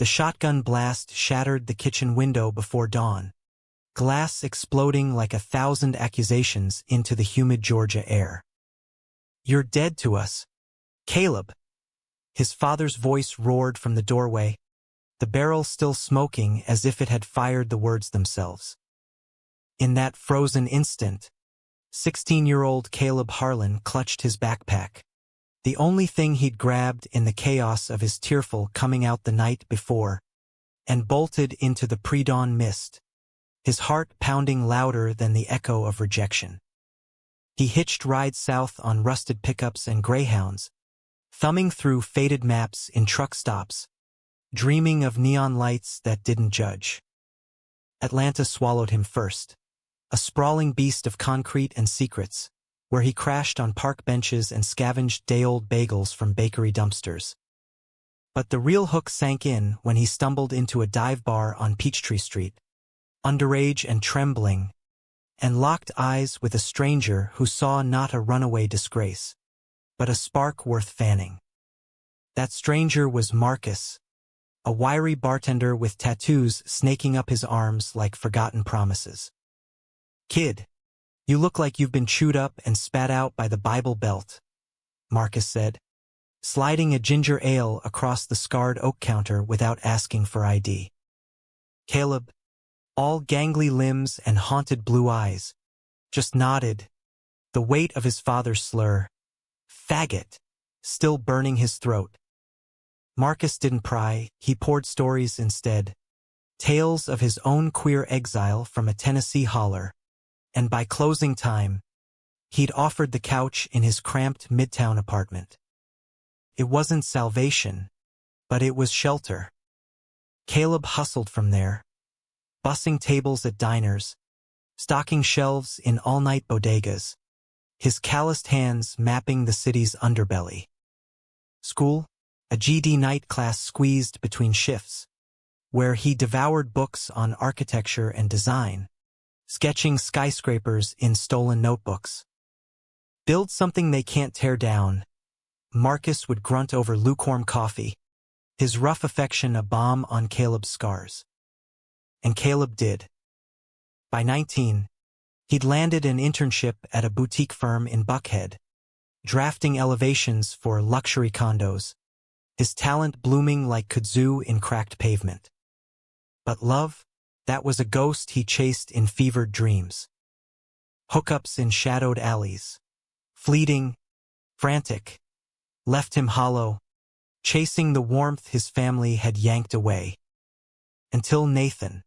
The shotgun blast shattered the kitchen window before dawn, glass exploding like 1,000 accusations into the humid Georgia air. "You're dead to us, Caleb." His father's voice roared from the doorway, the barrel still smoking as if it had fired the words themselves. In that frozen instant, 16-year-old Caleb Harlan clutched his backpack, the only thing he'd grabbed in the chaos of his tearful coming out the night before, and bolted into the pre-dawn mist, his heart pounding louder than the echo of rejection. He hitched rides south on rusted pickups and Greyhounds, thumbing through faded maps in truck stops, dreaming of neon lights that didn't judge. Atlanta swallowed him first, a sprawling beast of concrete and secrets, where he crashed on park benches and scavenged day-old bagels from bakery dumpsters. But the real hook sank in when he stumbled into a dive bar on Peachtree Street, underage and trembling, and locked eyes with a stranger who saw not a runaway disgrace, but a spark worth fanning. That stranger was Marcus, a wiry bartender with tattoos snaking up his arms like forgotten promises. "Kid, you look like you've been chewed up and spat out by the Bible Belt," Marcus said, sliding a ginger ale across the scarred oak counter without asking for ID. Caleb, all gangly limbs and haunted blue eyes, just nodded, the weight of his father's slur, "faggot," still burning his throat. Marcus didn't pry, he poured stories instead, tales of his own queer exile from a Tennessee holler, and by closing time, he'd offered the couch in his cramped midtown apartment. It wasn't salvation, but it was shelter. Caleb hustled from there, bussing tables at diners, stocking shelves in all-night bodegas, his calloused hands mapping the city's underbelly. School, a GD night class squeezed between shifts, where he devoured books on architecture and design, sketching skyscrapers in stolen notebooks. "Build something they can't tear down," Marcus would grunt over lukewarm coffee, his rough affection a balm on Caleb's scars. And Caleb did. By 19, he'd landed an internship at a boutique firm in Buckhead, drafting elevations for luxury condos, his talent blooming like kudzu in cracked pavement. But love, that was a ghost he chased in fevered dreams. Hookups in shadowed alleys, fleeting, frantic, left him hollow, chasing the warmth his family had yanked away. Until Nathan.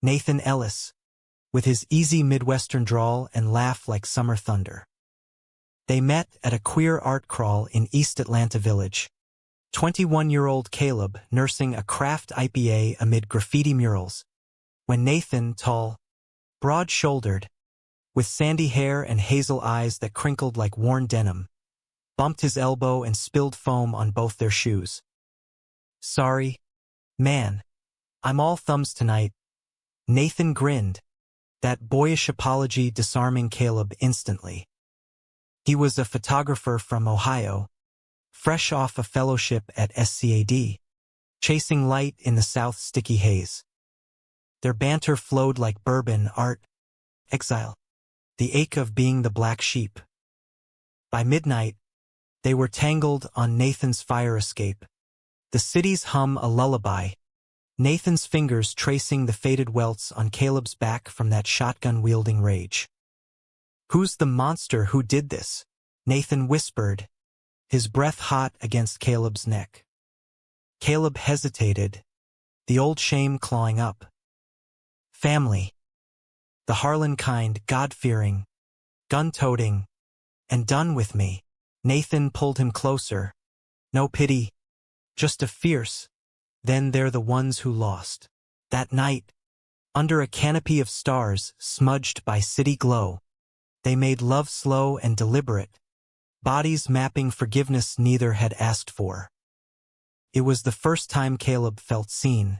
Nathan Ellis, with his easy Midwestern drawl and laugh like summer thunder. They met at a queer art crawl in East Atlanta Village. 21-year-old Caleb nursing a craft IPA amid graffiti murals, when Nathan, tall, broad-shouldered, with sandy hair and hazel eyes that crinkled like worn denim, bumped his elbow and spilled foam on both their shoes. "Sorry, man. I'm all thumbs tonight." Nathan grinned, that boyish apology disarming Caleb instantly. He was a photographer from Ohio, fresh off a fellowship at SCAD, chasing light in the South's sticky haze. Their banter flowed like bourbon, art, exile, the ache of being the black sheep. By midnight, they were tangled on Nathan's fire escape, the city's hum a lullaby, Nathan's fingers tracing the faded welts on Caleb's back from that shotgun-wielding rage. "Who's the monster who did this?" Nathan whispered, his breath hot against Caleb's neck. Caleb hesitated, the old shame clawing up. "Family. The Harlan kind, God-fearing, gun-toting, and done with me." Nathan pulled him closer. "No pity, just a fierce, then they're the ones who lost." That night, under a canopy of stars smudged by city glow, they made love slow and deliberate, bodies mapping forgiveness neither had asked for. It was the first time Caleb felt seen,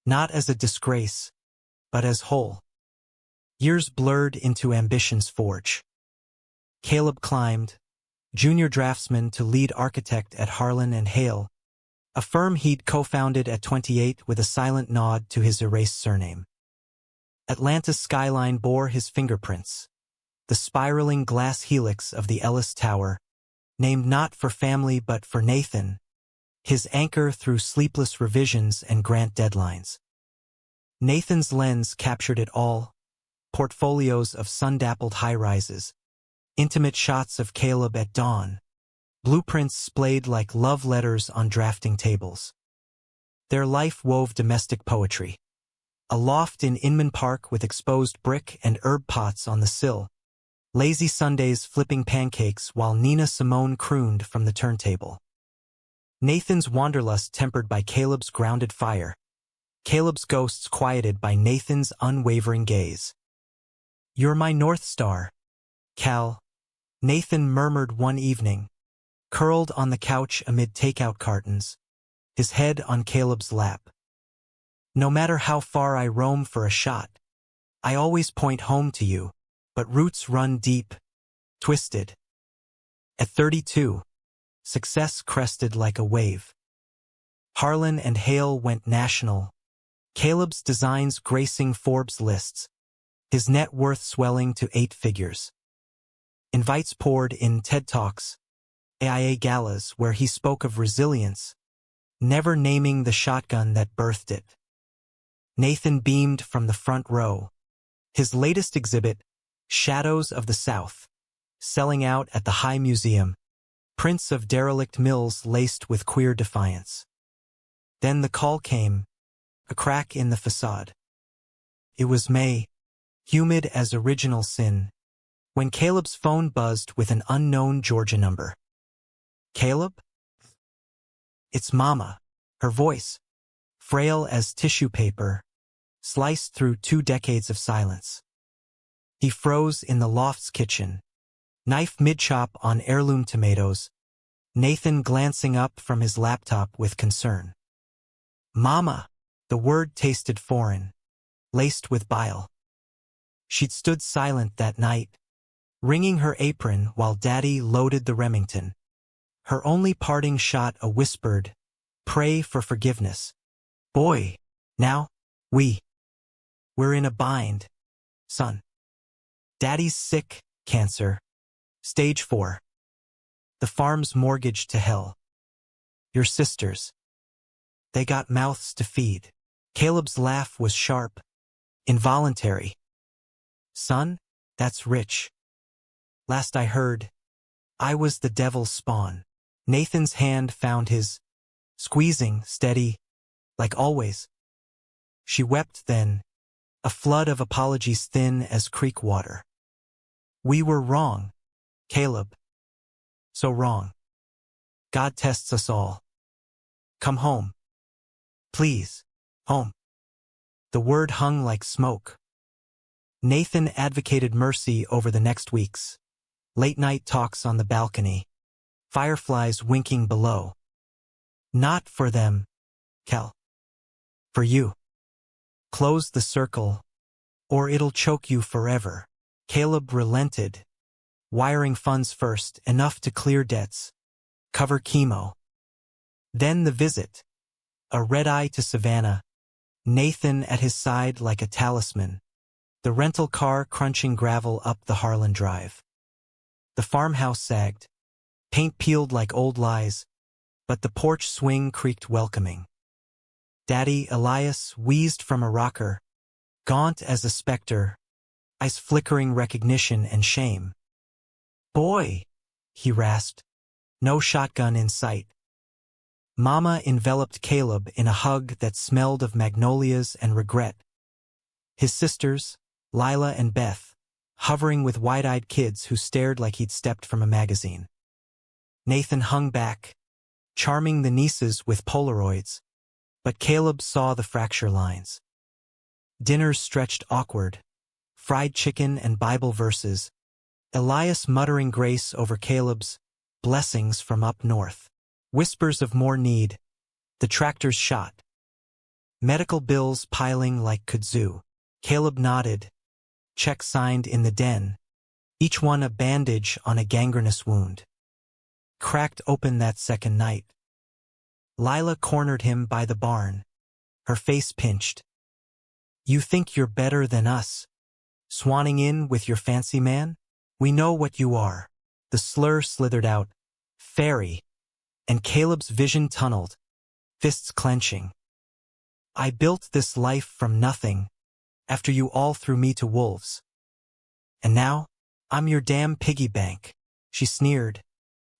not as a disgrace, but as whole. Years blurred into ambition's forge. Caleb climbed, junior draftsman to lead architect at Harlan and Hale, a firm he'd co-founded at 28 with a silent nod to his erased surname. Atlanta's skyline bore his fingerprints, the spiraling glass helix of the Ellis Tower, named not for family but for Nathan, his anchor through sleepless revisions and grant deadlines. Nathan's lens captured it all: portfolios of sun-dappled high-rises, intimate shots of Caleb at dawn, blueprints splayed like love letters on drafting tables. Their life wove domestic poetry. A loft in Inman Park with exposed brick and herb pots on the sill, lazy Sundays flipping pancakes while Nina Simone crooned from the turntable. Nathan's wanderlust tempered by Caleb's grounded fire, Caleb's ghosts quieted by Nathan's unwavering gaze. "You're my North Star, Cal," Nathan murmured one evening, curled on the couch amid takeout cartons, his head on Caleb's lap. "No matter how far I roam for a shot, I always point home to you, but roots run deep, twisted." At 32, success crested like a wave. Harlan and Hale went national, Caleb's designs gracing Forbes lists, his net worth swelling to 8 figures. Invites poured in TED Talks, AIA galas where he spoke of resilience, never naming the shotgun that birthed it. Nathan beamed from the front row, his latest exhibit, Shadows of the South, selling out at the High Museum, prints of derelict mills laced with queer defiance. Then the call came, a crack in the facade. It was May, humid as original sin, when Caleb's phone buzzed with an unknown Georgia number. "Caleb?" "It's Mama," her voice, frail as tissue paper, sliced through 2 decades of silence. He froze in the loft's kitchen, knife mid-chop on heirloom tomatoes, Nathan glancing up from his laptop with concern. "Mama," the word tasted foreign, laced with bile. She'd stood silent that night, wringing her apron while Daddy loaded the Remington. Her only parting shot a whispered, "Pray for forgiveness. Boy, now, we're in a bind, son. Daddy's sick, cancer, stage 4. The farm's mortgaged to hell. Your sisters, they got mouths to feed." Caleb's laugh was sharp, involuntary. "Son, that's rich. Last I heard, I was the devil's spawn." Nathan's hand found his, squeezing, steady, like always. She wept then, a flood of apologies thin as creek water. "We were wrong, Caleb. So wrong. God tests us all. Come home. Please, home." The word hung like smoke. Nathan advocated mercy over the next weeks. Late-night talks on the balcony, fireflies winking below. "Not for them, Cal. For you. Close the circle, or it'll choke you forever." Caleb relented, wiring funds first, enough to clear debts, cover chemo. Then the visit, a red-eye to Savannah, Nathan at his side like a talisman, the rental car crunching gravel up the Harlan Drive. The farmhouse sagged, paint peeled like old lies, but the porch swing creaked welcoming. Daddy Elias wheezed from a rocker, gaunt as a specter, eyes flickering recognition and shame. "Boy," he rasped, no shotgun in sight. Mama enveloped Caleb in a hug that smelled of magnolias and regret. His sisters, Lila and Beth, hovering with wide-eyed kids who stared like he'd stepped from a magazine. Nathan hung back, charming the nieces with Polaroids, but Caleb saw the fracture lines. Dinners stretched awkward, fried chicken and Bible verses, Elias muttering grace over Caleb's blessings from up north. Whispers of more need, the tractor's shot. Medical bills piling like kudzu. Caleb nodded, check signed in the den, each one a bandage on a gangrenous wound. Cracked open that second night. Lila cornered him by the barn, her face pinched. You think you're better than us? Swanning in with your fancy man? We know what you are. The slur slithered out. Fairy. And Caleb's vision tunneled, fists clenching. I built this life from nothing, after you all threw me to wolves. And now, I'm your damn piggy bank, she sneered,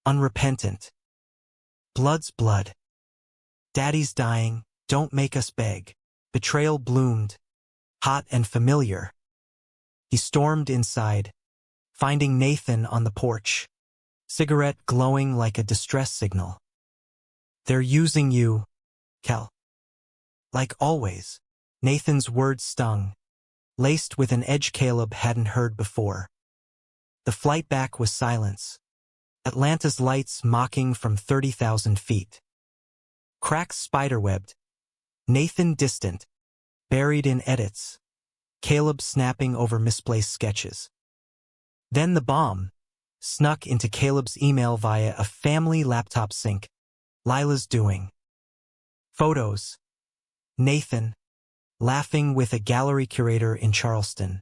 unrepentant. Blood's blood. Daddy's dying, don't make us beg. Betrayal bloomed, hot and familiar. He stormed inside, finding Nathan on the porch, cigarette glowing like a distress signal. They're using you, Cal. Like always, Nathan's words stung, laced with an edge Caleb hadn't heard before. The flight back was silence, Atlanta's lights mocking from 30,000 feet. Cracks spiderwebbed, Nathan distant, buried in edits, Caleb snapping over misplaced sketches. Then the bomb snuck into Caleb's email via a family laptop sync. Lila's doing. Photos. Nathan, laughing with a gallery curator in Charleston.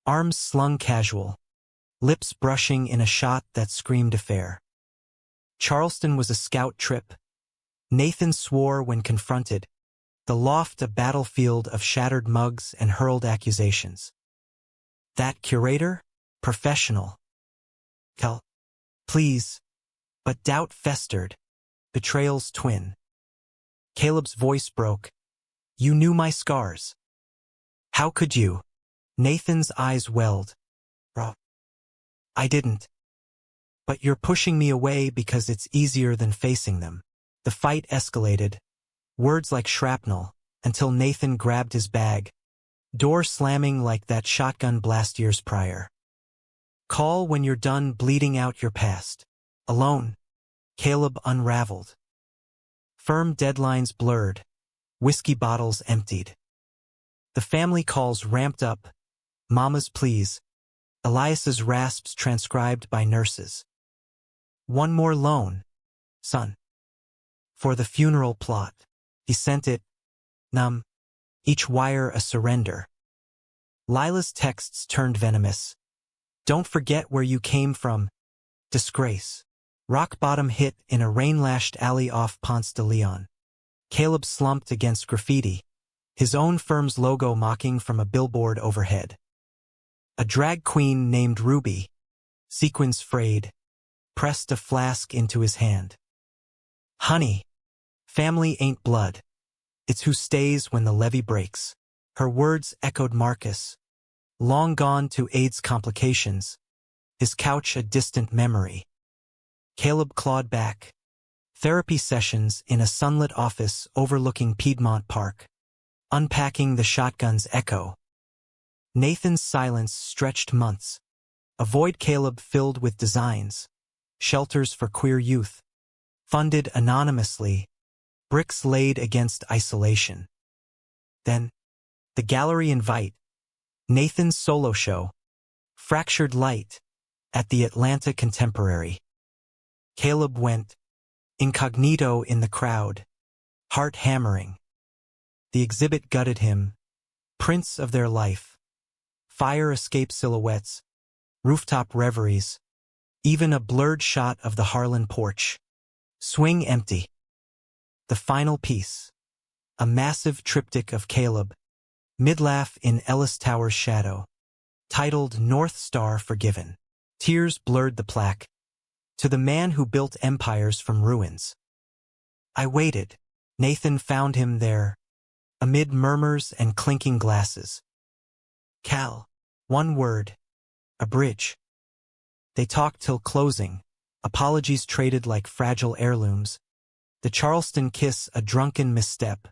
Arms slung casual, lips brushing in a shot that screamed affair. Charleston was a scout trip. Nathan swore when confronted, the loft a battlefield of shattered mugs and hurled accusations. That curator? Professional. Cal. Please. But doubt festered. Betrayal's twin. Caleb's voice broke. You knew my scars. How could you? Nathan's eyes welled. I didn't. But you're pushing me away because it's easier than facing them. The fight escalated, words like shrapnel, until Nathan grabbed his bag, door slamming like that shotgun blast years prior. Call when you're done bleeding out your past. Alone. Caleb unraveled. Firm deadlines blurred, whiskey bottles emptied. The family calls ramped up, Mama's pleas, Elias's rasps transcribed by nurses. One more loan, son. For the funeral plot. He sent it, numb, each wire a surrender. Lila's texts turned venomous. Don't forget where you came from. Disgrace. Rock bottom hit in a rain-lashed alley off Ponce de Leon. Caleb slumped against graffiti, his own firm's logo mocking from a billboard overhead. A drag queen named Ruby, sequins frayed, pressed a flask into his hand. Honey, family ain't blood. It's who stays when the levee breaks. Her words echoed Marcus, long gone to AIDS complications, his couch a distant memory. Caleb clawed back. Therapy sessions in a sunlit office overlooking Piedmont Park, unpacking the shotgun's echo. Nathan's silence stretched months. A void Caleb filled with designs, shelters for queer youth, funded anonymously, bricks laid against isolation. Then, the gallery invite, Nathan's solo show, Fractured Light, at the Atlanta Contemporary. Caleb went, incognito in the crowd, heart hammering. The exhibit gutted him, prints of their life, fire escape silhouettes, rooftop reveries, even a blurred shot of the Harlan porch. Swing empty. The final piece, a massive triptych of Caleb, midlaugh in Ellis Tower's shadow, titled North Star Forgiven. Tears blurred the plaque. To the man who built empires from ruins. I waited. Nathan found him there, amid murmurs and clinking glasses. Cal. One word. A bridge. They talked till closing, apologies traded like fragile heirlooms. The Charleston kiss a drunken misstep.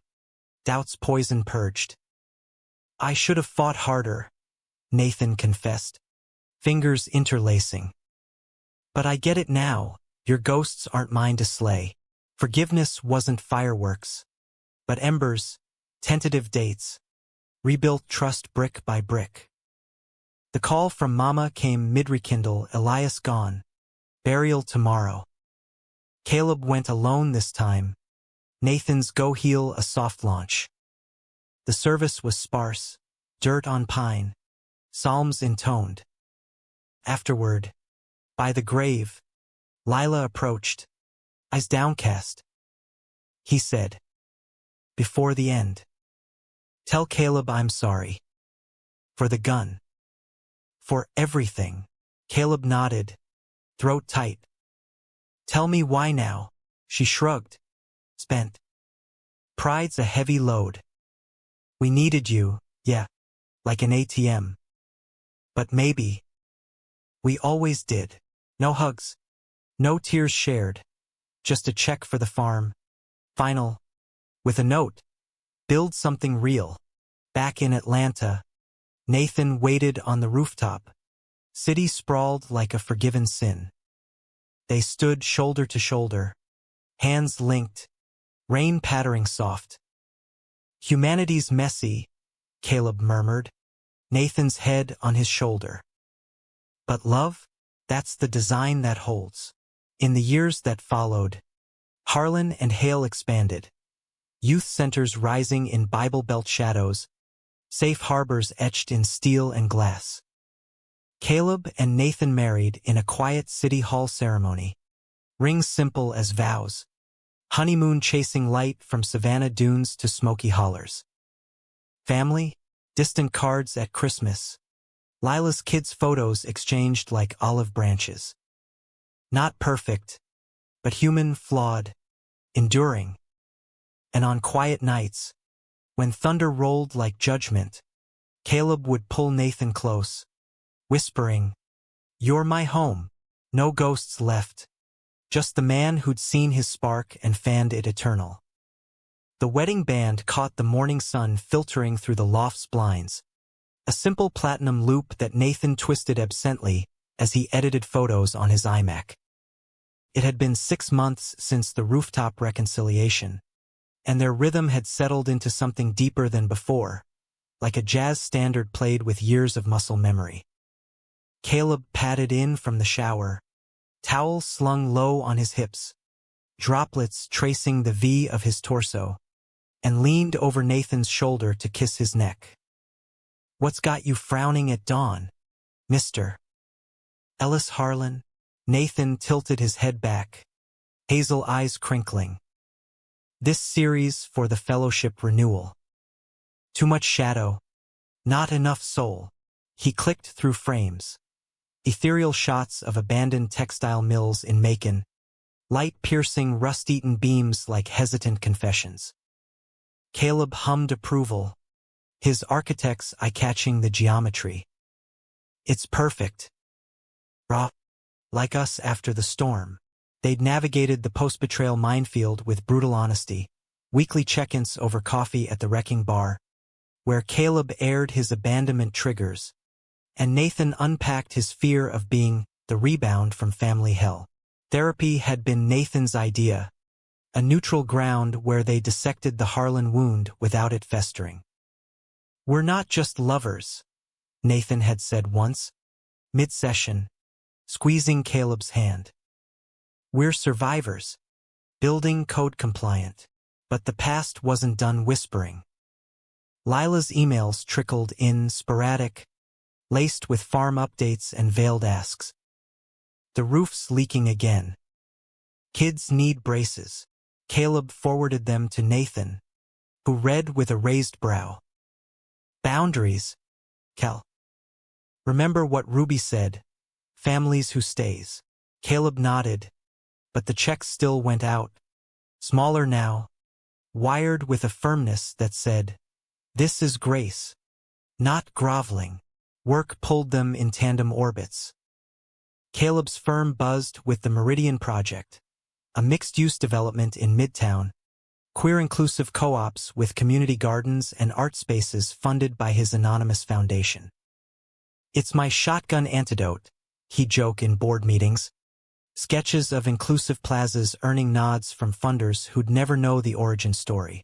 Doubt's poison purged. I should have fought harder, Nathan confessed, fingers interlacing. But I get it now, your ghosts aren't mine to slay. Forgiveness wasn't fireworks, but embers, tentative dates, rebuilt trust brick by brick. The call from Mama came mid-rekindle, Elias gone, burial tomorrow. Caleb went alone this time, Nathan's Go Heal a soft launch. The service was sparse, dirt on pine, psalms intoned. Afterward, by the grave, Lila approached, eyes downcast. He said, before the end, tell Caleb I'm sorry. For the gun. For everything. Caleb nodded, throat tight. Tell me why now, she shrugged, spent. Pride's a heavy load. We needed you, yeah, like an ATM. But maybe. We always did. No hugs. No tears shared. Just a check for the farm. Final. With a note. Build something real. Back in Atlanta, Nathan waited on the rooftop. City sprawled like a forgiven sin. They stood shoulder to shoulder, hands linked, rain pattering soft. Humanity's messy, Caleb murmured, Nathan's head on his shoulder. But love, that's the design that holds. In the years that followed, Harlan and Hale expanded. Youth centers rising in Bible Belt shadows, safe harbors etched in steel and glass. Caleb and Nathan married in a quiet city hall ceremony. Rings simple as vows. Honeymoon chasing light from Savannah dunes to Smoky Hollers. Family, distant cards at Christmas. Lila's kids' photos exchanged like olive branches. Not perfect, but human, flawed, enduring. And on quiet nights, when thunder rolled like judgment, Caleb would pull Nathan close, whispering, "You're my home, no ghosts left, just the man who'd seen his spark and fanned it eternal." The wedding band caught the morning sun filtering through the loft's blinds, a simple platinum loop that Nathan twisted absently as he edited photos on his iMac. It had been 6 months since the rooftop reconciliation, and their rhythm had settled into something deeper than before, like a jazz standard played with years of muscle memory. Caleb padded in from the shower, towel slung low on his hips, droplets tracing the V of his torso, and leaned over Nathan's shoulder to kiss his neck. "What's got you frowning at dawn, Mr. Ellis Harlan?" Nathan tilted his head back, hazel eyes crinkling. "This series for the fellowship renewal. Too much shadow, not enough soul." He clicked through frames. Ethereal shots of abandoned textile mills in Macon, light-piercing, rust-eaten beams like hesitant confessions. Caleb hummed approval, his architect's eye catching the geometry. "It's perfect. Raw, like us after the storm." They'd navigated the post-betrayal minefield with brutal honesty, weekly check-ins over coffee at the wrecking bar, where Caleb aired his abandonment triggers, and Nathan unpacked his fear of being the rebound from family hell. Therapy had been Nathan's idea, a neutral ground where they dissected the Harlan wound without it festering. "We're not just lovers," Nathan had said once, mid-session, squeezing Caleb's hand. "We're survivors, building code-compliant." But the past wasn't done whispering. Lila's emails trickled in sporadic, laced with farm updates and veiled asks. "The roof's leaking again. Kids need braces." Caleb forwarded them to Nathan, who read with a raised brow. "Boundaries, Cal. Remember what Ruby said, families who stays." Caleb nodded, but the checks still went out, smaller now, wired with a firmness that said, "This is grace, not groveling." Work pulled them in tandem orbits. Caleb's firm buzzed with the Meridian Project, a mixed-use development in Midtown, queer-inclusive co-ops with community gardens and art spaces funded by his anonymous foundation. "It's my shotgun antidote," he'd joke in board meetings, sketches of inclusive plazas earning nods from funders who'd never know the origin story.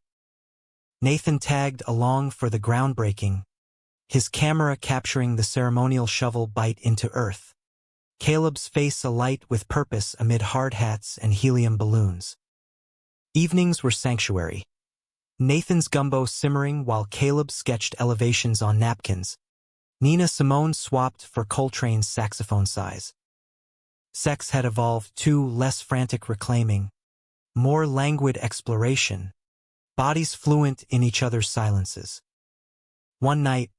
Nathan tagged along for the groundbreaking, his camera capturing the ceremonial shovel bite into earth, Caleb's face alight with purpose amid hard hats and helium balloons. Evenings were sanctuary. Nathan's gumbo simmering while Caleb sketched elevations on napkins. Nina Simone swapped for Coltrane's saxophone size. Sex had evolved too, less frantic reclaiming, more languid exploration, bodies fluent in each other's silences. One night,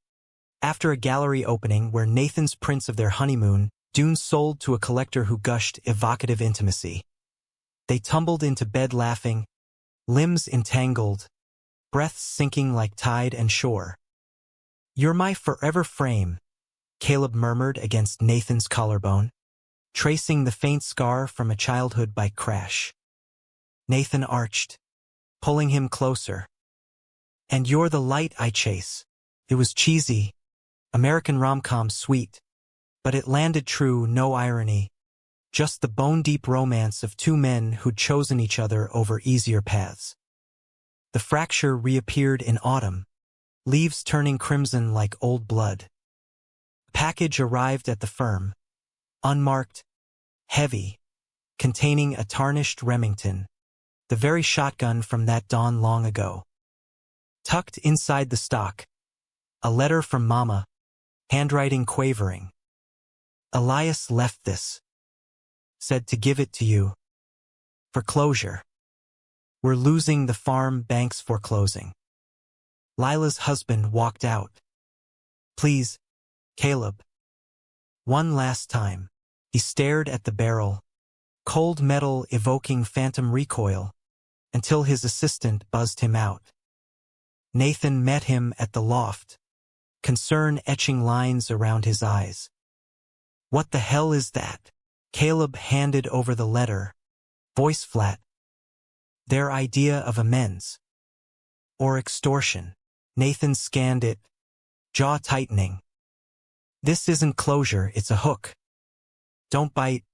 after a gallery opening where Nathan's prints of their honeymoon, Dune sold to a collector who gushed evocative intimacy. They tumbled into bed laughing, limbs entangled, breaths sinking like tide and shore. "You're my forever frame," Caleb murmured against Nathan's collarbone, tracing the faint scar from a childhood by crash. Nathan arched, pulling him closer. "And you're the light I chase." It was cheesy, American rom-com sweet, but it landed true, no irony, just the bone-deep romance of two men who'd chosen each other over easier paths. The fracture reappeared in autumn, leaves turning crimson like old blood. A package arrived at the firm, unmarked, heavy, containing a tarnished Remington, the very shotgun from that dawn long ago. Tucked inside the stock, a letter from Mama, handwriting quavering. "Elias left this. Said to give it to you. For closure. We're losing the farm, bank's foreclosing." Lila's husband walked out. "Please, Caleb." One last time. He stared at the barrel, cold metal evoking phantom recoil, until his assistant buzzed him out. Nathan met him at the loft, concern etching lines around his eyes. "What the hell is that?" Caleb handed over the letter, voice flat. "Their idea of amends. Or extortion." Nathan scanned it, jaw tightening. "This isn't closure, it's a hook. Don't bite,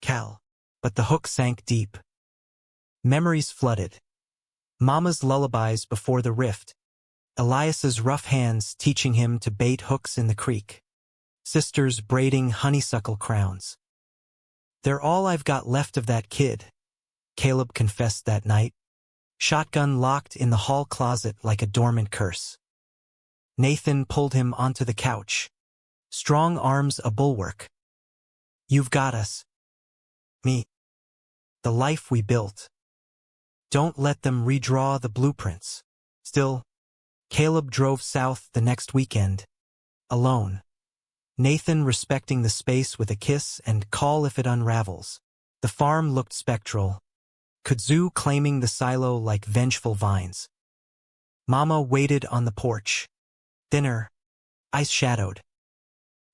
Cal." But the hook sank deep. Memories flooded. Mama's lullabies before the rift. Elias's rough hands teaching him to bait hooks in the creek. Sisters braiding honeysuckle crowns. "They're all I've got left of that kid," Caleb confessed that night. Shotgun locked in the hall closet like a dormant curse. Nathan pulled him onto the couch. Strong arms a bulwark. "You've got us. Me. The life we built. Don't let them redraw the blueprints." Still, Caleb drove south the next weekend, alone. Nathan respecting the space with a kiss and call if it unravels. The farm looked spectral, kudzu claiming the silo like vengeful vines. Mama waited on the porch, thinner, ice-shadowed.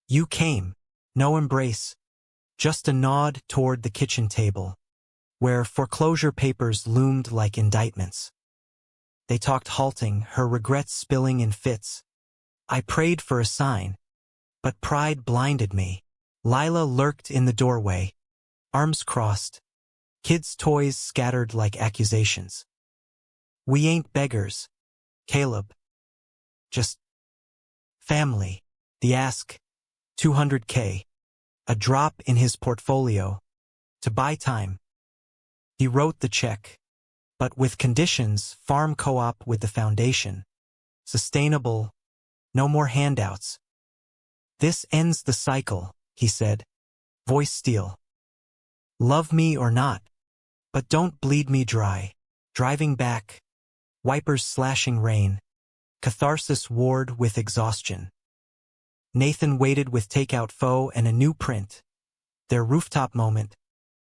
You came, no embrace, just a nod toward the kitchen table, where foreclosure papers loomed like indictments. They talked halting, her regrets spilling in fits. I prayed for a sign, but pride blinded me. Lila lurked in the doorway, arms crossed, kids' toys scattered like accusations. We ain't beggars, Caleb. Just family. The ask, $200K, a drop in his portfolio, to buy time. He wrote the check, but with conditions, farm co-op with the foundation. Sustainable, no more handouts. This ends the cycle, he said, voice steel. Love me or not, but don't bleed me dry. Driving back, wipers slashing rain, catharsis warred with exhaustion. Nathan waited with takeout foe and a new print. Their rooftop moment,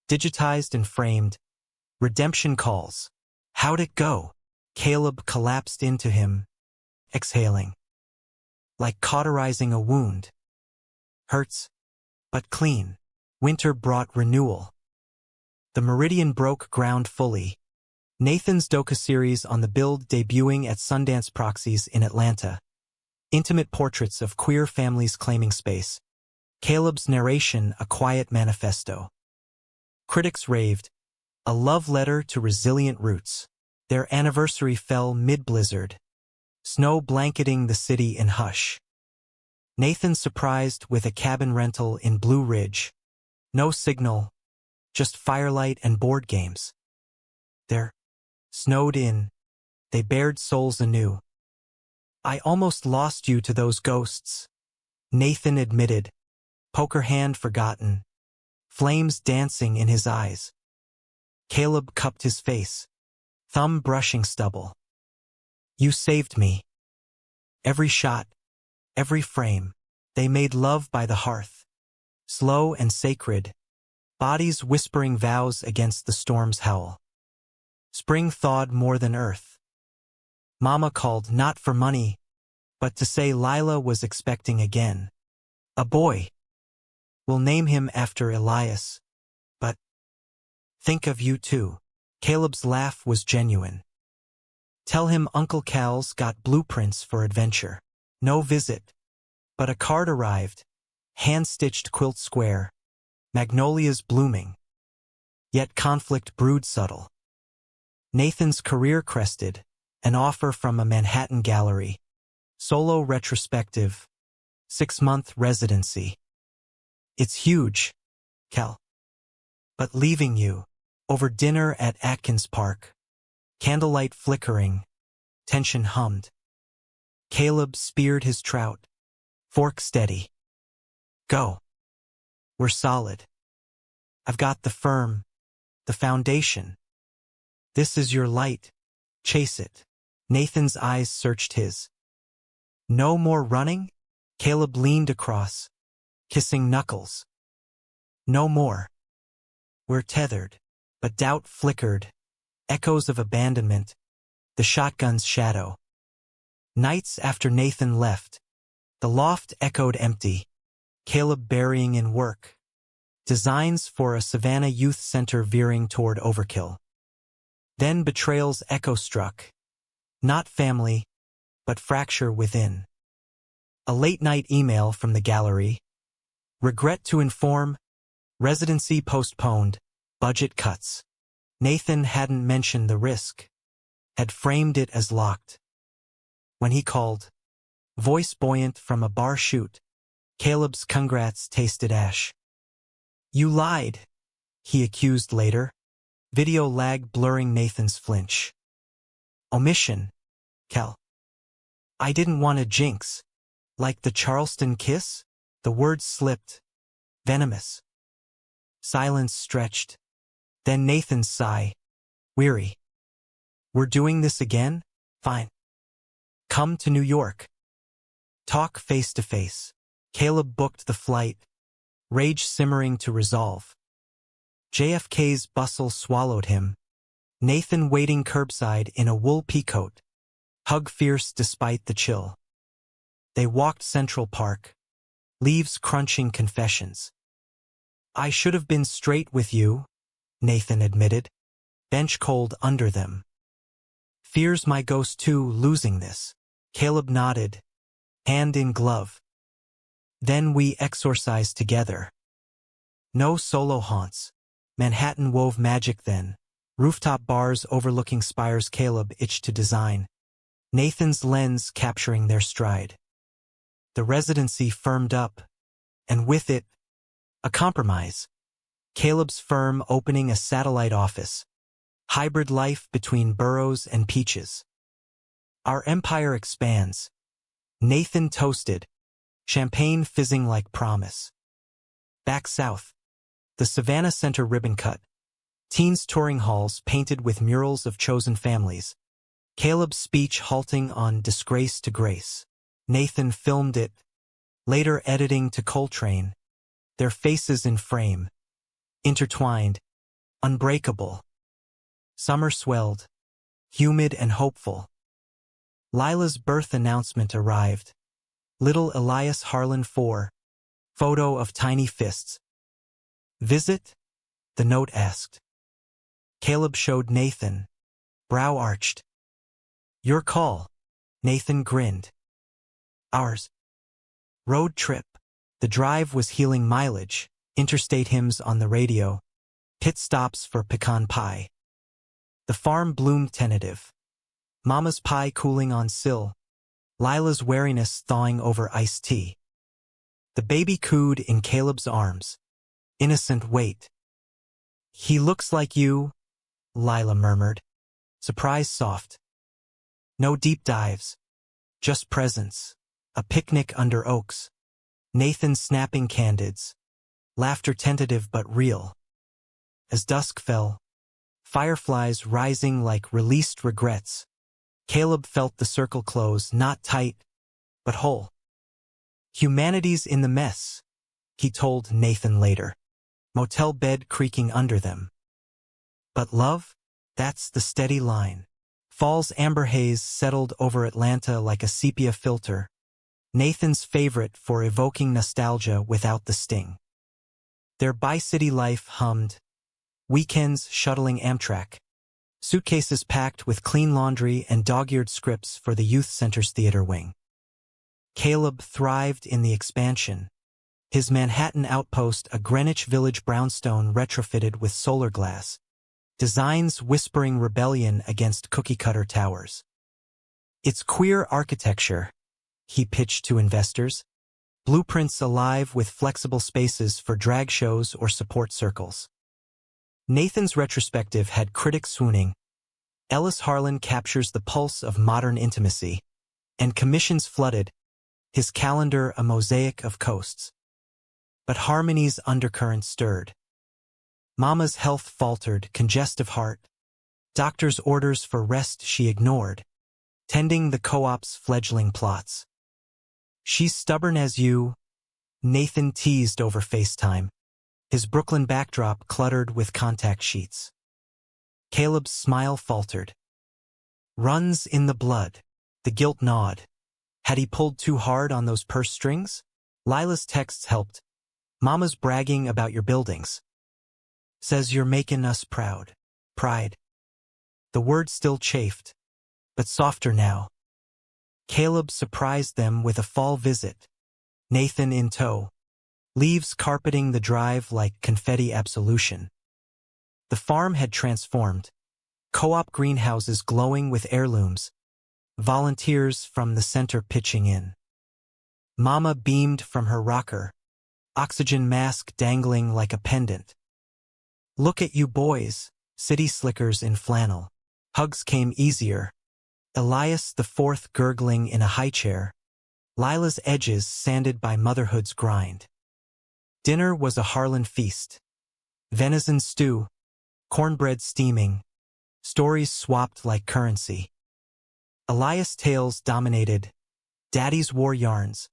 digitized and framed, redemption calls. How'd it go? Caleb collapsed into him, exhaling. Like cauterizing a wound. Hurts, but clean. Winter brought renewal. The Meridian broke ground fully. Nathan's docuseries on the Build debuting at Sundance Proxies in Atlanta. Intimate portraits of queer families claiming space. Caleb's narration a quiet manifesto. Critics raved, a love letter to resilient roots. Their anniversary fell mid-blizzard, snow blanketing the city in hush. Nathan surprised with a cabin rental in Blue Ridge. No signal, just firelight and board games. Their Snowed in, they bared souls anew. I almost lost you to those ghosts, Nathan admitted, poker hand forgotten, flames dancing in his eyes. Caleb cupped his face, thumb brushing stubble. You saved me. Every shot, every frame, they made love by the hearth, slow and sacred, bodies whispering vows against the storm's howl. Spring thawed more than earth. Mama called not for money, but to say Lila was expecting again. A boy. We'll name him after Elias. But think of you too. Caleb's laugh was genuine. Tell him Uncle Cal's got blueprints for adventure. No visit. But a card arrived. Hand-stitched quilt square. Magnolias blooming. Yet conflict brewed subtle. Nathan's career crested. An offer from a Manhattan gallery. Solo retrospective. 6-month residency. It's huge, Cal. But leaving you, over dinner at Atkins Park. Candlelight flickering. Tension hummed. Caleb speared his trout. Fork steady. Go. We're solid. I've got the firm. The foundation. This is your light. Chase it. Nathan's eyes searched his. No more running? Caleb leaned across, kissing knuckles. No more. We're tethered. But doubt flickered. Echoes of abandonment. The shotgun's shadow. Nights after Nathan left, the loft echoed empty. Caleb burying in work. Designs for a Savannah Youth Center veering toward overkill. Then betrayal's echo struck. Not family, but fracture within. A late-night email from the gallery. Regret to inform. Residency postponed. Budget cuts. Nathan hadn't mentioned the risk. Had framed it as locked. When he called, voice buoyant from a bar shoot, Caleb's congrats tasted ash. You lied, he accused later. Video lag blurring Nathan's flinch. Omission, Cal. I didn't want to jinx. Like the Charleston kiss? The words slipped. Venomous. Silence stretched. Then Nathan's sigh. Weary. We're doing this again? Fine. Come to New York. Talk face to face. Caleb booked the flight. Rage simmering to resolve. JFK's bustle swallowed him. Nathan waiting curbside in a wool peacoat. Hug fierce despite the chill. They walked Central Park. Leaves crunching confessions. I should have been straight with you, Nathan admitted. Bench cold under them. Fears my ghost too, losing this. Caleb nodded. Hand in glove. Then we exorcised together. No solo haunts. Manhattan wove magic then. Rooftop bars overlooking spires Caleb itched to design. Nathan's lens capturing their stride. The residency firmed up. And with it, a compromise. Caleb's firm opening a satellite office. Hybrid life between boroughs and peaches. Our empire expands. Nathan toasted. Champagne fizzing like promise. Back south. The Savannah Center ribbon cut. Teens touring halls painted with murals of chosen families. Caleb's speech halting on Disgrace to Grace. Nathan filmed it. Later editing to Coltrane. Their faces in frame. Intertwined. Unbreakable. Summer swelled. Humid and hopeful. Lila's birth announcement arrived. Little Elias Harlan 4. Photo of tiny fists. Visit? The note asked. Caleb showed Nathan. Brow arched. Your call. Nathan grinned. Ours. Road trip. The drive was healing mileage. Interstate hymns on the radio. Pit stops for pecan pie. The farm bloomed tentative. Mama's pie cooling on sill. Lila's wariness thawing over iced tea. The baby cooed in Caleb's arms. Innocent wait. He looks like you, Lila murmured. Surprise soft. No deep dives. Just presence. A picnic under oaks. Nathan snapping candids. Laughter tentative but real. As dusk fell, fireflies rising like released regrets, Caleb felt the circle close, not tight, but whole. Humanity's in the mess, he told Nathan later, motel bed creaking under them. But love? That's the steady line. Fall's amber haze settled over Atlanta like a sepia filter, Nathan's favorite for evoking nostalgia without the sting. Their bi-city life hummed, weekends shuttling Amtrak, suitcases packed with clean laundry and dog-eared scripts for the youth center's theater wing. Caleb thrived in the expansion, his Manhattan outpost a Greenwich Village brownstone retrofitted with solar glass, designs whispering rebellion against cookie-cutter towers. It's queer architecture, he pitched to investors, blueprints alive with flexible spaces for drag shows or support circles. Nathan's retrospective had critics swooning. Ellis Harlan captures the pulse of modern intimacy, and commissions flooded, his calendar a mosaic of coasts. But Harmony's undercurrent stirred. Mama's health faltered, congestive heart. Doctor's orders for rest she ignored, tending the co-op's fledgling plots. She's stubborn as you, Nathan teased over FaceTime, his Brooklyn backdrop cluttered with contact sheets. Caleb's smile faltered. Runs in the blood, the guilt gnawed. Had he pulled too hard on those purse strings? Lila's texts helped. Mama's bragging about your buildings. Says you're making us proud. Pride. The word still chafed, but softer now. Caleb surprised them with a fall visit, Nathan in tow, leaves carpeting the drive like confetti absolution. The farm had transformed, co-op greenhouses glowing with heirlooms, volunteers from the center pitching in. Mama beamed from her rocker, oxygen mask dangling like a pendant. Look at you boys, city slickers in flannel. Hugs came easier. Elias the fourth gurgling in a high chair, Lila's edges sanded by motherhood's grind. Dinner was a Harlan feast. Venison stew, cornbread steaming, stories swapped like currency. Elias' tales dominated, Daddy's war yarns,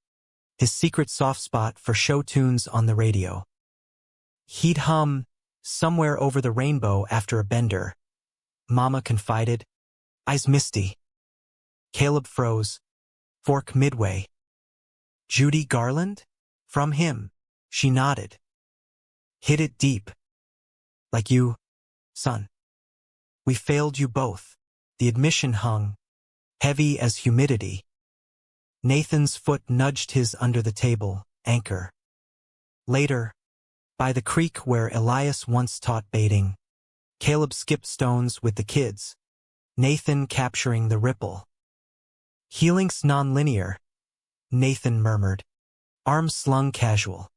his secret soft spot for show tunes on the radio. He'd hum, Somewhere Over the Rainbow after a bender. Mama confided, Eyes misty. Caleb froze, fork midway. Judy Garland? From him, she nodded. Hit it deep. Like you, son. We failed you both. The admission hung, heavy as humidity. Nathan's foot nudged his under the table, anchor. Later, by the creek where Elias once taught baiting, Caleb skipped stones with the kids, Nathan capturing the ripple. Healing's non-linear, Nathan murmured, arms slung casual.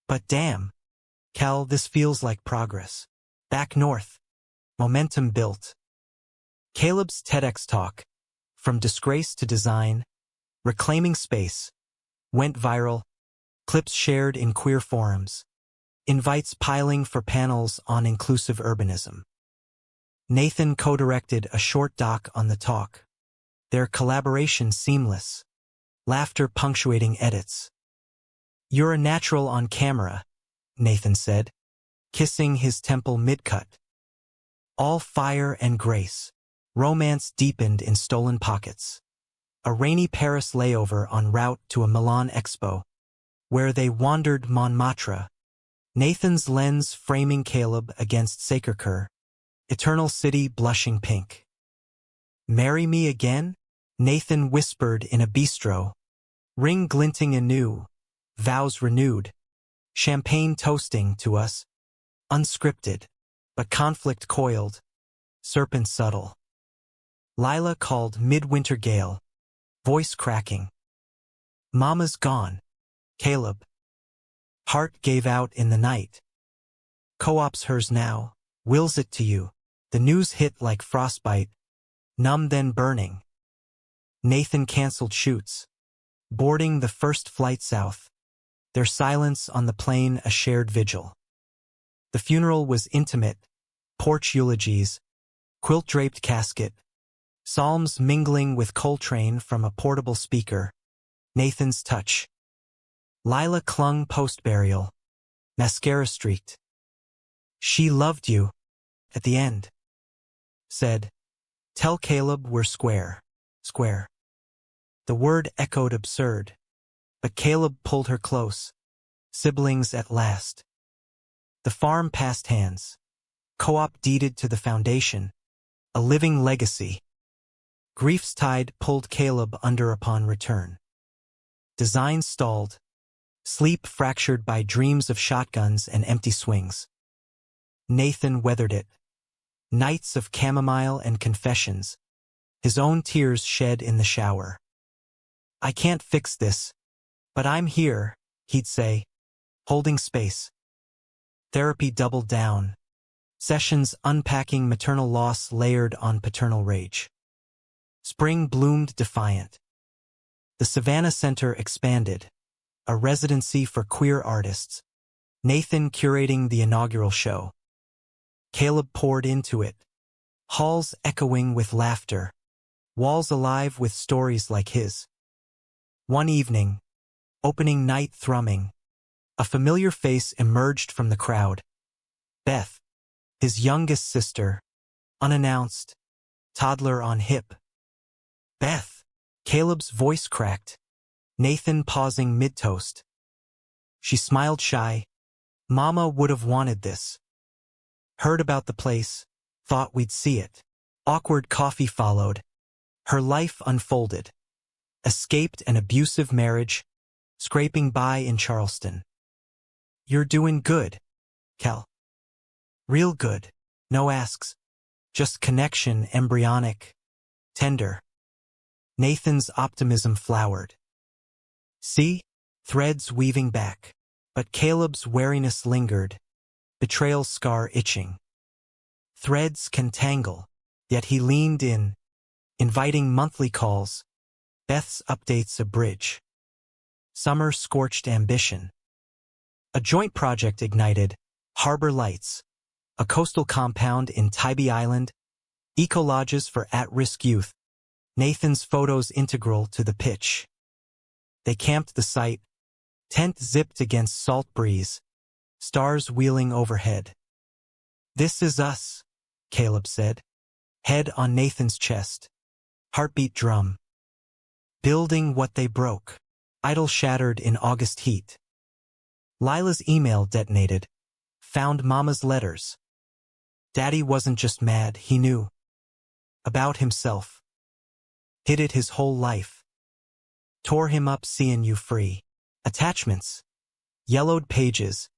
But damn, Cal, this feels like progress. Back north, momentum built. Caleb's TEDx talk, From Disgrace to Design, Reclaiming Space, went viral, clips shared in queer forums, invites piling for panels on inclusive urbanism. Nathan co-directed a short doc on the talk, their collaboration seamless, laughter punctuating edits. You're a natural on camera, Nathan said, kissing his temple mid-cut. All fire and grace, romance deepened in stolen pockets. A rainy Paris layover en route to a Milan expo, where they wandered Montmartre, Nathan's lens framing Caleb against Sacre-Cœur, Eternal City blushing pink. Marry me again? Nathan whispered in a bistro, ring glinting anew, vows renewed, champagne toasting to us, unscripted, but conflict coiled, serpent subtle. Lila called midwinter gale, voice cracking. Mama's gone, Caleb. Heart gave out in the night. Co-op's hers now, wills it to you. The news hit like frostbite, numb then burning. Nathan canceled shoots, boarding the first flight south, their silence on the plane a shared vigil. The funeral was intimate, porch eulogies, quilt-draped casket, psalms mingling with Coltrane from a portable speaker, Nathan's touch. Lila clung post-burial, mascara streaked. She loved you, at the end. Said, tell Caleb we're square, square. The word echoed absurd, but Caleb pulled her close, siblings at last. The farm passed hands, co-op deeded to the foundation, a living legacy. Grief's tide pulled Caleb under upon return. Design stalled, sleep fractured by dreams of shotguns and empty swings. Nathan weathered it. Nights of chamomile and confessions, his own tears shed in the shower. I can't fix this, but I'm here, he'd say, holding space. Therapy doubled down, sessions unpacking maternal loss layered on paternal rage. Spring bloomed defiant. The Savannah Center expanded, a residency for queer artists, Nathan curating the inaugural show. Caleb poured into it, halls echoing with laughter, walls alive with stories like his. One evening, opening night thrumming, a familiar face emerged from the crowd. Beth, his youngest sister, unannounced, toddler on hip. Beth, Caleb's voice cracked, Nathan pausing mid-toast. She smiled shy. Mama would have wanted this. Heard about the place, thought we'd see it. Awkward coffee followed. Her life unfolded. Escaped an abusive marriage, scraping by in Charleston. You're doing good, Cal. Real good. No asks. Just connection, embryonic, tender. Nathan's optimism flowered. See? Threads weaving back. But Caleb's wariness lingered, betrayal scar itching. Threads can tangle, yet he leaned in, inviting monthly calls, Beth's updates a bridge. Summer scorched ambition. A joint project ignited, Harbor Lights, a coastal compound in Tybee Island, eco-lodges for at-risk youth, Nathan's photos integral to the pitch. They camped the site, tent zipped against salt breeze, stars wheeling overhead. This is us, Caleb said, head on Nathan's chest, heartbeat drum. Building what they broke, idol shattered in August heat. Lila's email detonated, found Mama's letters. Daddy wasn't just mad, he knew. About himself. Hid it his whole life. Tore him up seeing you free. Attachments. Yellowed pages.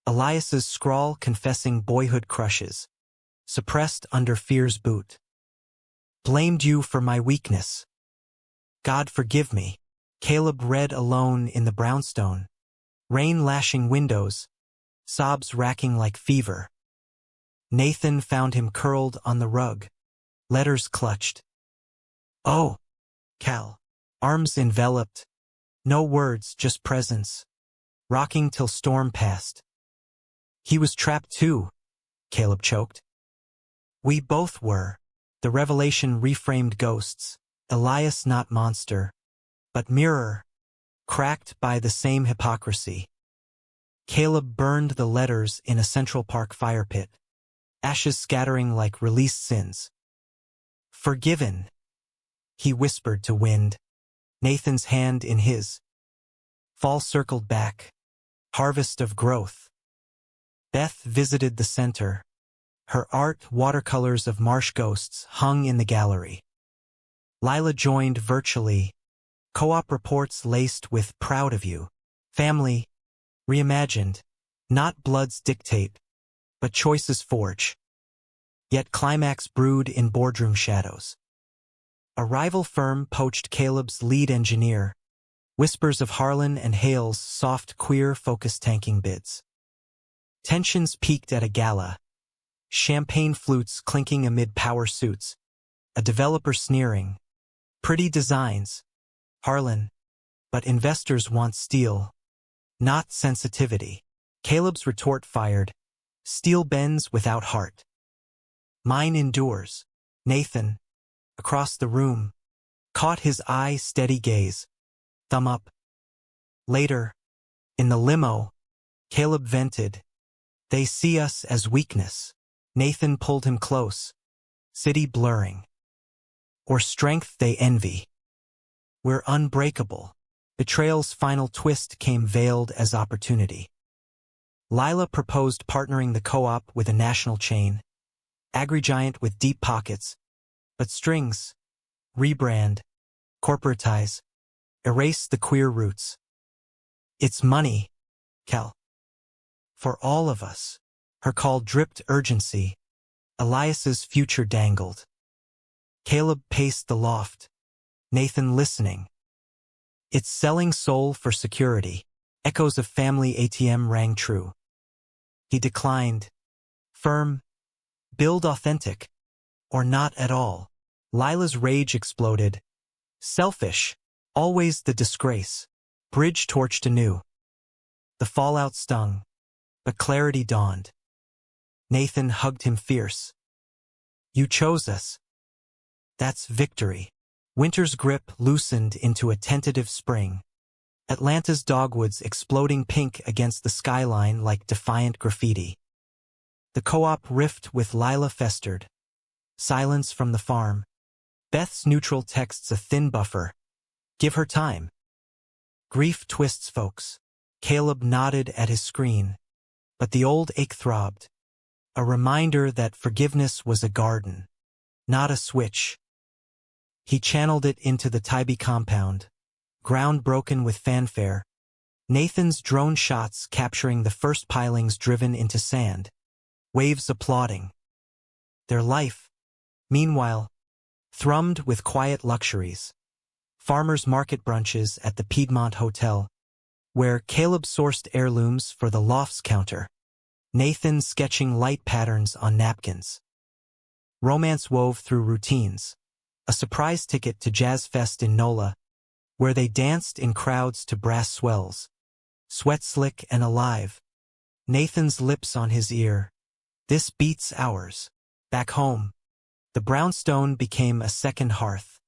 Elias's scrawl confessing boyhood crushes. Suppressed under fear's boot. Blamed you for my weakness. God forgive me. Caleb read alone in the brownstone. Rain lashing windows. Sobs racking like fever. Nathan found him curled on the rug. Letters clutched. Oh, Cal. Arms enveloped. No words, just presence. Rocking till storm passed. He was trapped too, Caleb choked. We both were. The revelation reframed ghosts. Elias not monster, but mirror, cracked by the same hypocrisy. Caleb burned the letters in a Central Park fire pit, ashes scattering like released sins. Forgiven, he whispered to wind, Nathan's hand in his. Fall circled back, harvest of growth. Beth visited the center. Her art, watercolors of marsh ghosts, hung in the gallery. Lila joined virtually, co-op reports laced with proud of you. Family, reimagined, not blood's dictate, but choices forge. Yet climax brewed in boardroom shadows. A rival firm poached Caleb's lead engineer, whispers of Harlan and Hale's soft queer focus tanking bids. Tensions peaked at a gala, champagne flutes clinking amid power suits, a developer sneering. Pretty designs, Harlan, but investors want steel, not sensitivity. Caleb's retort fired. Steel bends without heart. Mine endures. Nathan, across the room, caught his eye steady gaze. Thumb up. Later, in the limo, Caleb vented. They see us as weakness. Nathan pulled him close. City blurring. Or strength they envy. We're unbreakable. Betrayal's final twist came veiled as opportunity. Lila proposed partnering the co-op with a national chain, agri-giant with deep pockets, but strings, rebrand, corporatize, erase the queer roots. It's money, Cal. For all of us. Her call dripped urgency. Elias's future dangled. Caleb paced the loft. Nathan listening. It's selling soul for security. Echoes of family ATM rang true. He declined. Firm. Build authentic. Or not at all. Lila's rage exploded. Selfish. Always the disgrace. Bridge torched anew. The fallout stung. But clarity dawned. Nathan hugged him fierce. You chose us. That's victory. Winter's grip loosened into a tentative spring. Atlanta's dogwoods exploding pink against the skyline like defiant graffiti. The co-op rift with Lila festered. Silence from the farm. Beth's neutral texts a thin buffer. Give her time. Grief twists folks. Caleb nodded at his screen. But the old ache throbbed. A reminder that forgiveness was a garden, not a switch. He channeled it into the Tybee compound. Ground broken with fanfare. Nathan's drone shots capturing the first pilings driven into sand. Waves applauding. Their life, meanwhile, thrummed with quiet luxuries. Farmers' market brunches at the Piedmont Hotel, where Caleb sourced heirlooms for the loft's counter. Nathan sketching light patterns on napkins. Romance wove through routines. A surprise ticket to Jazz Fest in NOLA, where they danced in crowds to brass swells. Sweat slick and alive. Nathan's lips on his ear. This beats ours. Back home, the brownstone became a second hearth.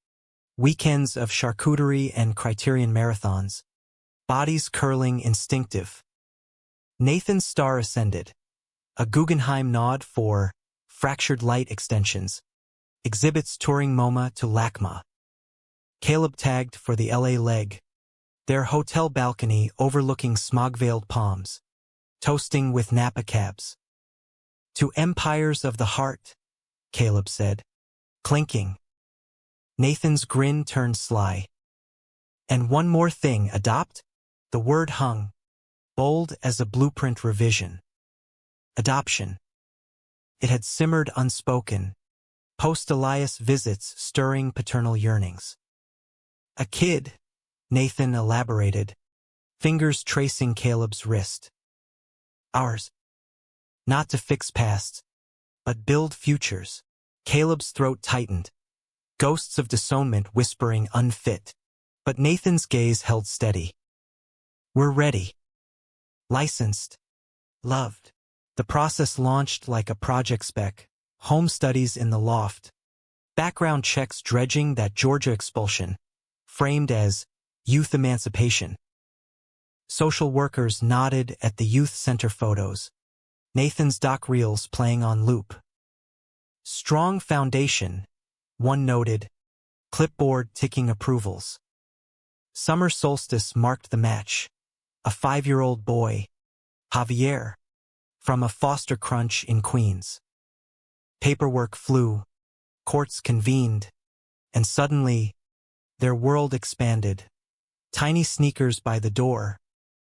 Weekends of charcuterie and Criterion marathons. Bodies curling instinctive. Nathan's star ascended. A Guggenheim nod for fractured light extensions. Exhibits touring MoMA to LACMA. Caleb tagged for the LA leg. Their hotel balcony overlooking smog-veiled palms. Toasting with Napa cabs. To empires of the heart, Caleb said. Clinking. Nathan's grin turned sly. And one more thing, adopt? The word hung. Bold as a blueprint revision. Adoption. It had simmered unspoken. Post-Elias visits stirring paternal yearnings. A kid, Nathan elaborated, fingers tracing Caleb's wrist. Ours. Not to fix pasts, but build futures. Caleb's throat tightened. Ghosts of disownment whispering unfit. But Nathan's gaze held steady. We're ready. Licensed. Loved. The process launched like a project spec. Home studies in the loft. Background checks dredging that Georgia expulsion. Framed as youth emancipation. Social workers nodded at the youth center photos. Nathan's doc reels playing on loop. Strong foundation, one noted. Clipboard ticking approvals. Summer solstice marked the match. A 5-year-old boy, Javier, from a foster crunch in Queens. Paperwork flew, courts convened, and suddenly, their world expanded. Tiny sneakers by the door,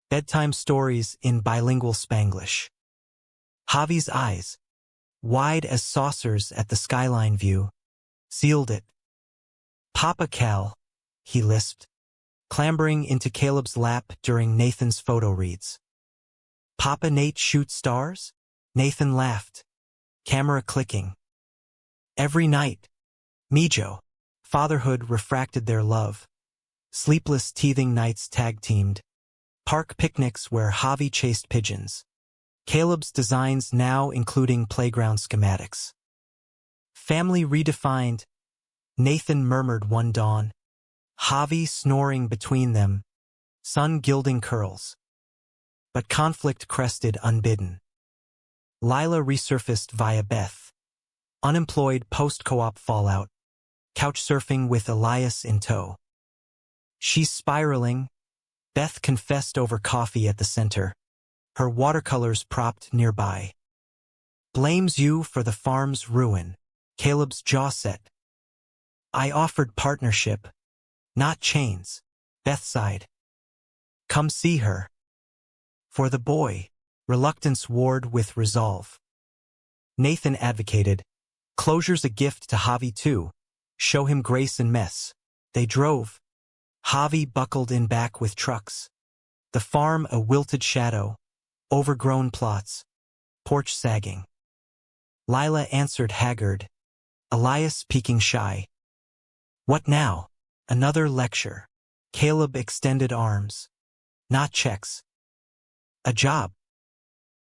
bedtime stories in bilingual Spanglish. Javi's eyes, wide as saucers at the skyline view, sealed it. Papa Cal, he lisped, clambering into Caleb's lap during Nathan's photo reads. Papa Nate shoot stars? Nathan laughed. camera clicking. Every night, Mijo, fatherhood refracted their love. Sleepless teething nights tag-teamed. Park picnics where Javi chased pigeons. Caleb's designs now including playground schematics. Family redefined, Nathan murmured one dawn. Javi snoring between them, sun gilding curls. But conflict crested unbidden. Lila resurfaced via Beth. Unemployed post-co-op fallout. Couch surfing with Elias in tow. She's spiraling. Beth confessed over coffee at the center. Her watercolors propped nearby. Blames you for the farm's ruin. Caleb's jaw set. I offered partnership, not chains. Beth sighed. Come see her. For the boy, reluctance warred with resolve. Nathan advocated, closure's a gift to Javi too. Show him grace and mess. They drove. Javi buckled in back with trucks. The farm a wilted shadow, overgrown plots, porch sagging. Lila answered haggard, Elias peeking shy. What now? Another lecture. Caleb extended arms. Not checks. A job.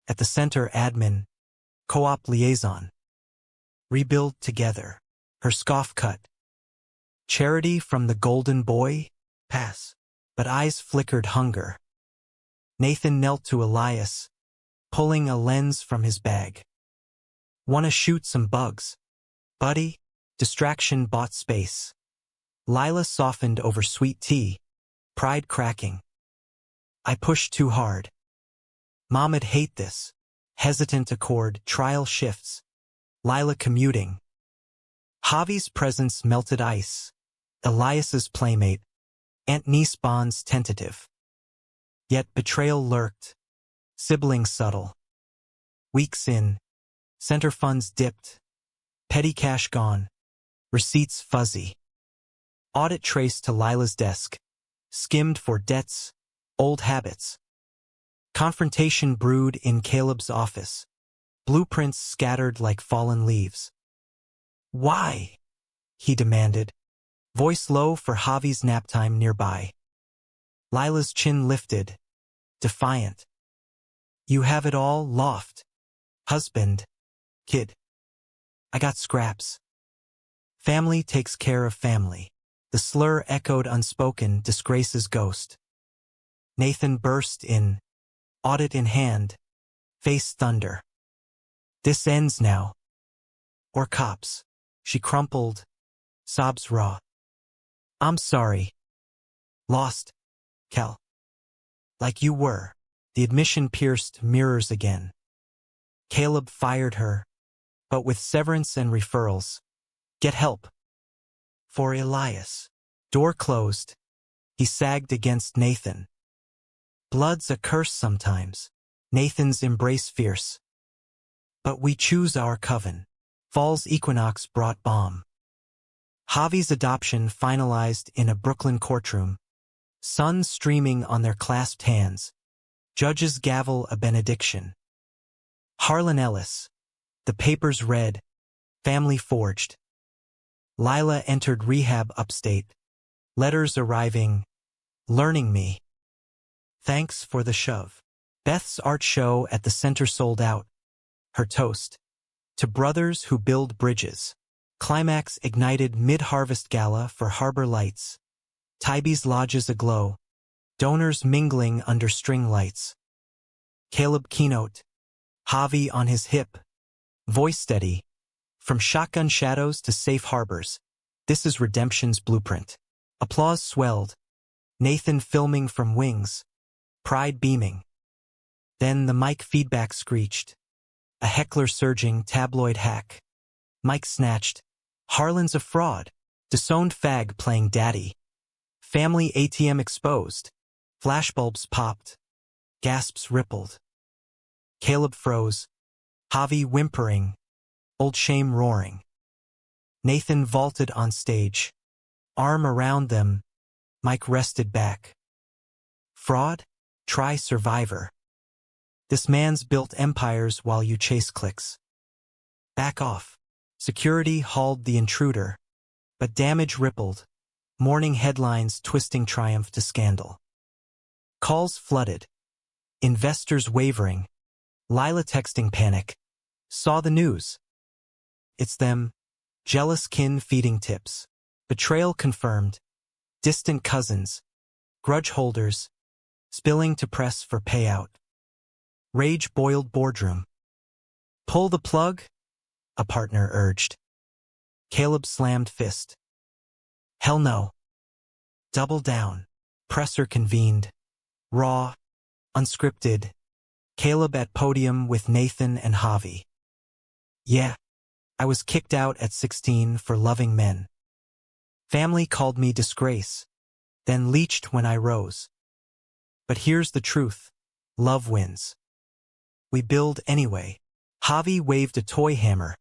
At the center admin, co-op liaison. Rebuild together. Her scoff cut. Charity from the golden boy? Pass. But eyes flickered hunger. Nathan knelt to Elias, pulling a lens from his bag. Wanna shoot some bugs? Buddy? Distraction bought space. Lila softened over sweet tea, pride cracking. I pushed too hard. Mom'd hate this. Hesitant accord, trial shifts. Lila commuting. Javi's presence melted ice. Elias's playmate. Aunt-niece bonds tentative. Yet betrayal lurked. Siblings subtle. Weeks in. Center funds dipped. Petty cash gone. Receipts fuzzy. Audit traced to Lila's desk. Skimmed for debts. Old habits. Confrontation brewed in Caleb's office. Blueprints scattered like fallen leaves. Why? He demanded. Voice low for Javi's nap time nearby. Lila's chin lifted. Defiant. You have it all, loft. Husband. Kid. I got scraps. Family takes care of family. The slur echoed unspoken, Disgrace's ghost. Nathan burst in. Audit in hand. Face thunder. This ends now. Or cops. She crumpled. Sobs raw. I'm sorry. Lost. Cal. Like you were. The admission pierced mirrors again. Caleb fired her. But with severance and referrals. Get help. For Elias. Door closed. He sagged against Nathan. Blood's a curse sometimes. Nathan's embrace fierce. But we choose our coven. Fall's equinox brought balm. Javi's adoption finalized in a Brooklyn courtroom. Sun streaming on their clasped hands. Judges gavel a benediction. Harlan Ellis. The papers read. Family forged. Lila entered rehab upstate. Letters arriving. Learning me. Thanks for the shove. Beth's art show at the center sold out. Her toast. To brothers who build bridges. Climax ignited mid-harvest gala for Harbor Lights. Tybie's lodges aglow. Donors mingling under string lights. Caleb keynote. Javi on his hip. Voice steady. From shotgun shadows to safe harbors. This is redemption's blueprint. Applause swelled. Nathan filming from wings. Pride beaming. Then the mic feedback screeched. A heckler surging tabloid hack. Mic snatched. Harlan's a fraud. Disowned fag playing daddy. Family ATM exposed. Flashbulbs popped. Gasps rippled. Caleb froze. Javi whimpering. Old shame roaring. Nathan vaulted on stage. Arm around them. Mike rested back. Fraud? Try Survivor. This man's built empires while you chase clicks. Back off. Security hauled the intruder, but damage rippled, morning headlines twisting triumph to scandal. Calls flooded. Investors wavering. Lila texting panic. Saw the news. It's them. Jealous kin feeding tips. Betrayal confirmed. Distant cousins. Grudge holders. Spilling to press for payout. Rage boiled boardroom. Pull the plug? A partner urged. Caleb slammed fist. Hell no. Double down. Presser convened. Raw. Unscripted. Caleb at podium with Nathan and Javi. Yeah. I was kicked out at 16 for loving men. Family called me Disgrace, then leached when I rose. But here's the truth. Love wins. We build anyway. Javi waved a toy hammer.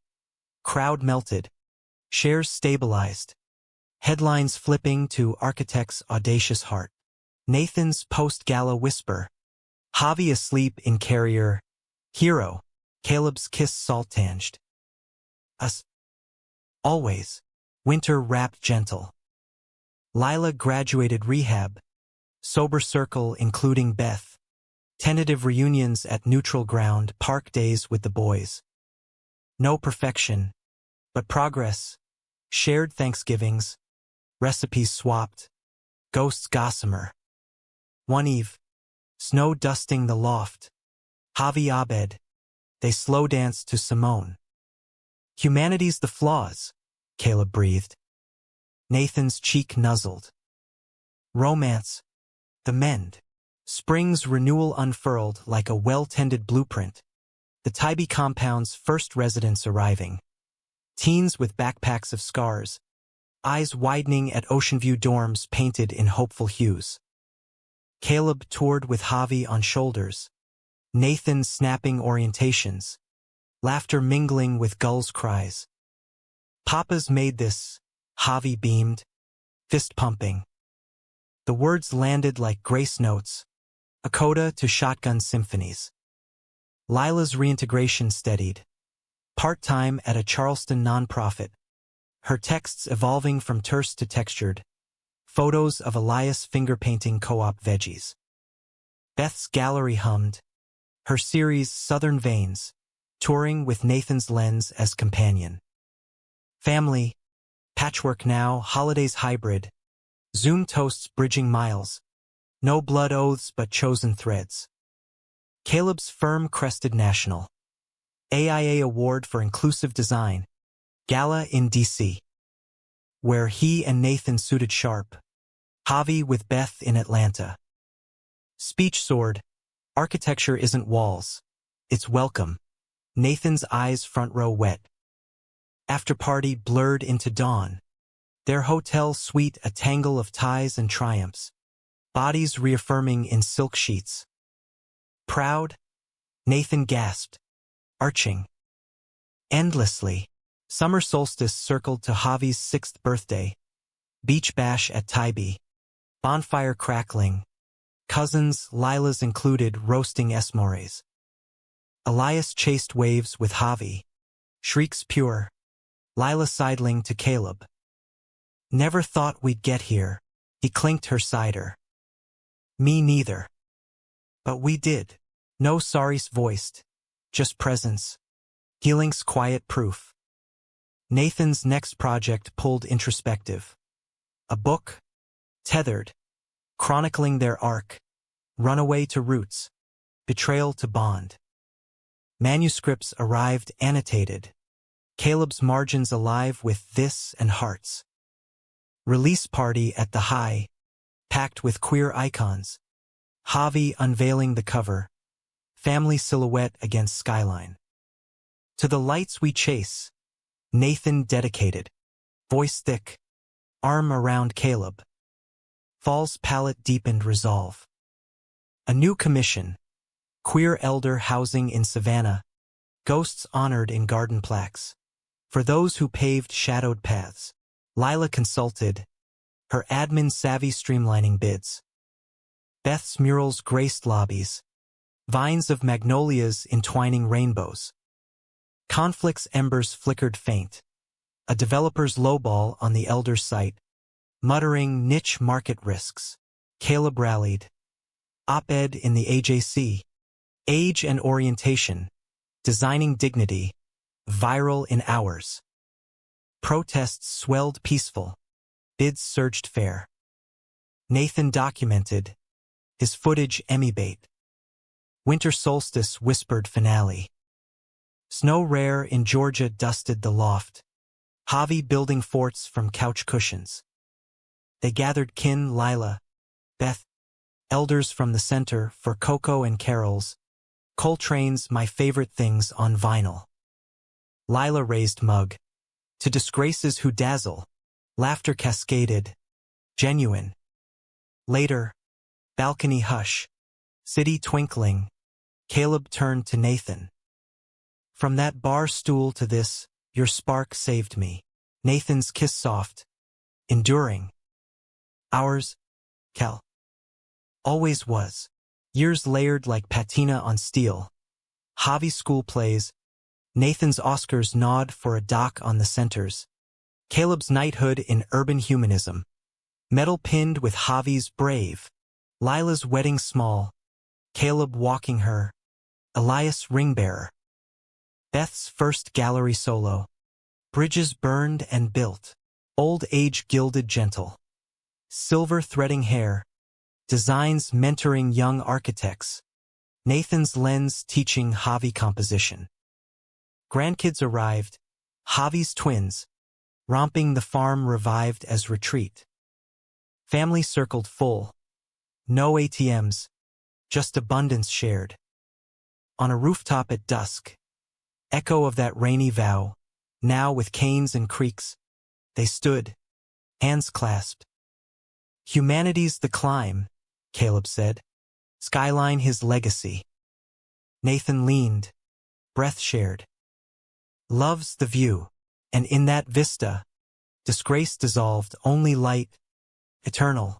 Crowd melted. Shares stabilized. Headlines flipping to Architect's audacious heart. Nathan's post-gala whisper. Javi asleep in carrier. Hero. Caleb's kiss salt-tanged. Us. Always. Winter wrapped gentle. Lila graduated rehab. Sober circle including Beth. Tentative reunions at neutral ground, park days with the boys. No perfection, but progress. Shared Thanksgivings. Recipes swapped. Ghosts gossamer. One eve. Snow dusting the loft. Javi Abed. They slow danced to Simone. Humanity's the flaws, Caleb breathed. Nathan's cheek nuzzled. Romance. The mend. Spring's renewal unfurled like a well-tended blueprint. The Tybee compound's first residents arriving. Teens with backpacks of scars. Eyes widening at Ocean View dorms painted in hopeful hues. Caleb toured with Javi on shoulders. Nathan snapping orientations. Laughter mingling with gulls' cries. Papa's made this, Javi beamed. Fist pumping. The words landed like grace notes. A coda to shotgun symphonies. Lila's reintegration steadied. Part-time at a Charleston nonprofit. Her texts evolving from terse to textured. Photos of Elias finger-painting co-op veggies. Beth's gallery hummed. Her series Southern Veins. Touring with Nathan's lens as companion. Family. Patchwork now, holidays hybrid. Zoom toasts bridging miles. No blood oaths but chosen threads. Caleb's firm-crested national. AIA Award for Inclusive Design. Gala in D.C. Where he and Nathan suited sharp. Javi with Beth in Atlanta. Speech soared. Architecture isn't walls. It's welcome. Nathan's eyes front row wet. After party blurred into dawn. Their hotel suite a tangle of ties and triumphs. Bodies reaffirming in silk sheets. Proud? Nathan gasped. Arching. Endlessly. Summer solstice circled to Javi's 6th birthday. Beach bash at Tybee. Bonfire crackling. Cousins, Lila's included, roasting s'mores. Elias chased waves with Javi. Shrieks pure. Lila sidling to Caleb. Never thought we'd get here. He clinked her cider. Me neither. But we did. No sorries voiced. Just presence. Healing's quiet proof. Nathan's next project pulled introspective. A book. Tethered. Chronicling their arc. Runaway to roots. Betrayal to bond. Manuscripts arrived annotated. Caleb's margins alive with this and hearts. Release party at the High. Packed with queer icons. Javi unveiling the cover. Family silhouette against skyline. To the lights we chase. Nathan dedicated. Voice thick. Arm around Caleb. Fall's palette deepened resolve. A new commission. Queer elder housing in Savannah. Ghosts honored in garden plaques. For those who paved shadowed paths. Lila consulted. Her admin savvy streamlining bids. Beth's murals graced lobbies. Vines of magnolias entwining rainbows. Conflict's embers flickered faint. A developer's lowball on the elder's site, muttering niche market risks. Caleb rallied. Op-ed in the AJC. Age and orientation. Designing dignity. Viral in hours. Protests swelled peaceful. Bids surged fair. Nathan documented. His footage Emmy bait. Winter solstice whispered finale. Snow rare in Georgia dusted the loft. Javi building forts from couch cushions. They gathered kin Lila, Beth, elders from the center for Coco and Carols, Coltrane's My Favorite Things on vinyl. Lila raised mug. To disgraces who dazzle. Laughter cascaded. Genuine. Later. Balcony hush. City twinkling. Caleb turned to Nathan. From that bar stool to this, your spark saved me. Nathan's kiss soft. Enduring. Ours, Cal. Always was. Years layered like patina on steel. Javi school plays. Nathan's Oscars nod for a doc on the centers. Caleb's knighthood in urban humanism. Medal pinned with Javi's brave. Lila's wedding small. Caleb walking her. Elias ringbearer. Beth's first gallery solo. Bridges burned and built. Old age gilded gentle. Silver threading hair. Designs mentoring young architects. Nathan's lens teaching Javi composition. Grandkids arrived. Javi's twins. Romping the farm revived as retreat. Family circled full. No ATMs. Just abundance shared. On a rooftop at dusk. Echo of that rainy vow. Now with canes and creeks. They stood. Hands clasped. Humanity's the climb, Caleb said. Skyline his legacy. Nathan leaned. Breath shared. Love's the view. And in that vista, disgrace dissolved, only light, eternal.